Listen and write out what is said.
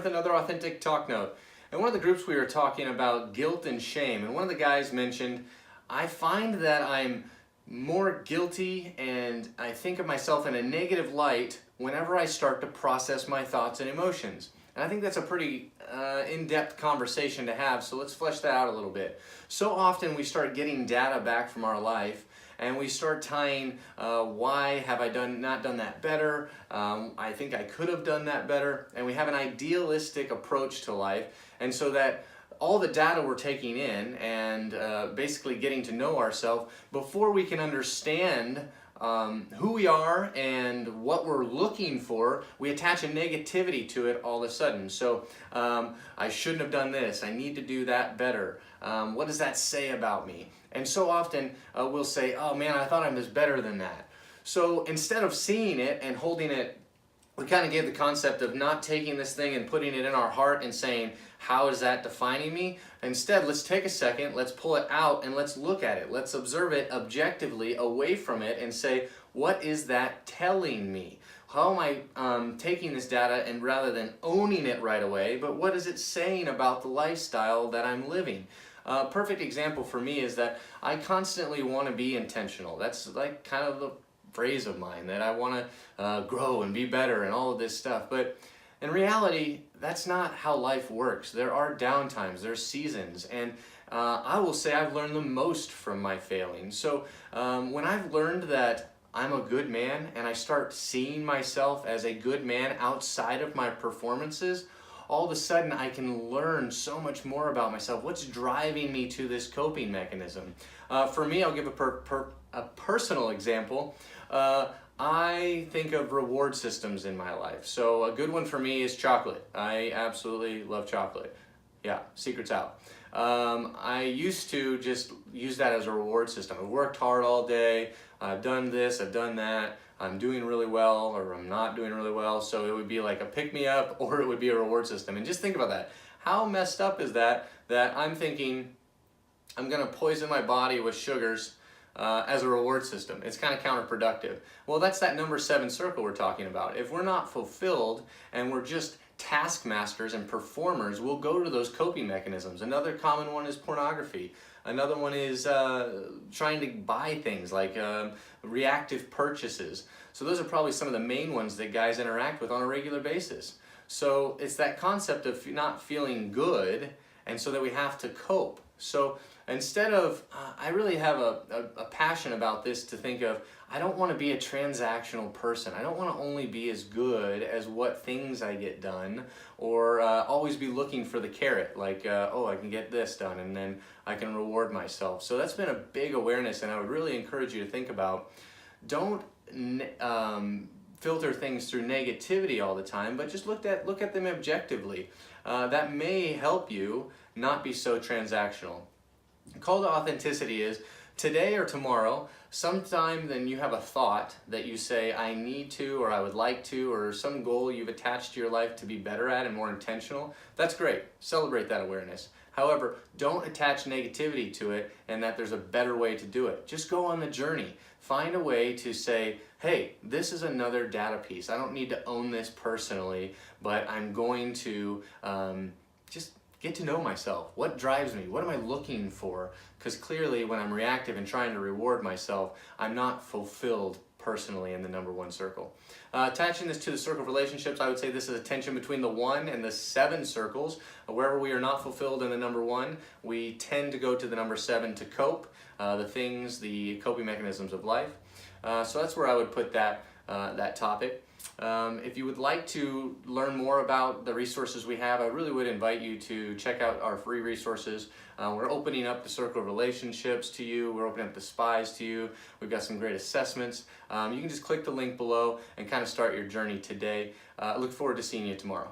With another Authentic Talk Note. In one of the groups we were talking about guilt and shame, and one of the guys mentioned, I find that I'm more guilty and I think of myself in a negative light whenever I start to process my thoughts and emotions. And I think that's a pretty in-depth conversation to have, so let's flesh that out a little bit. So often we start getting data back from our life and we start tying why have I not done that better, I think I could have done that better, and we have an idealistic approach to life, and so that all the data we're taking in and basically getting to know ourselves before we can understand who we are and what we're looking for, we attach a negativity to it all of a sudden. So I shouldn't have done this, I need to do that better. What does that say about me? And so often we'll say, oh man, I thought I was better than that. So instead of seeing it and holding it, we kind of gave the concept of not taking this thing and putting it in our heart and saying, how is that defining me? Instead, let's take a second, let's pull it out and let's look at it. Let's observe it objectively away from it and say, what is that telling me? How am I taking this data and rather than owning it right away, but what is it saying about the lifestyle that I'm living? A perfect example for me is that I constantly want to be intentional. That's like kind of the phrase of mine, that I want to grow and be better and all of this stuff. But in reality, that's not how life works. There are downtimes, there's seasons, and I will say I've learned the most from my failings. So when I've learned that I'm a good man and I start seeing myself as a good man outside of my performances, all of a sudden I can learn so much more about myself. What's driving me to this coping mechanism? For me, I'll give a personal example. I think of reward systems in my life. So a good one for me is chocolate. I absolutely love chocolate. Yeah, secret's out. I used to just use that as a reward system. I've worked hard all day, I've done this, I've done that, I'm doing really well or I'm not doing really well, so it would be like a pick-me-up or it would be a reward system. And just think about that. How messed up is that I'm thinking I'm gonna poison my body with sugars as a reward system? It's kind of counterproductive. Well, that's that number 7 circle we're talking about. If we're not fulfilled and we're just taskmasters and performers, we'll go to those coping mechanisms. Another common one is pornography. Another one is trying to buy things like reactive purchases. So those are probably some of the main ones that guys interact with on a regular basis. So it's that concept of not feeling good, and so that we have to cope. So instead of, I really have a passion about this to think of, I don't want to be a transactional person. I don't want to only be as good as what things I get done, or always be looking for the carrot, like, oh, I can get this done and then I can reward myself. So that's been a big awareness, and I would really encourage you to think about, don't filter things through negativity all the time, but just look at them objectively. That may help you not be so transactional. The call to authenticity is today or tomorrow, sometime then you have a thought that you say, I need to, or I would like to, or some goal you've attached to your life to be better at and more intentional. That's great. Celebrate that awareness. However, don't attach negativity to it and that there's a better way to do it. Just go on the journey. Find a way to say, hey, this is another data piece. I don't need to own this personally, but I'm going to just get to know myself. What drives me? What am I looking for? Because clearly when I'm reactive and trying to reward myself, I'm not fulfilled personally in the number 1 circle. Attaching this to the circle of relationships, I would say this is a tension between the 1 and the 7 circles. Wherever we are not fulfilled in the number 1, we tend to go to the number 7 to cope, the coping mechanisms of life. So that's where I would put that topic. If you would like to learn more about the resources we have, I really would invite you to check out our free resources. We're opening up the circle of relationships to you. We're opening up the spies to you. We've got some great assessments. You can just click the link below and kind of start your journey today. I look forward to seeing you tomorrow.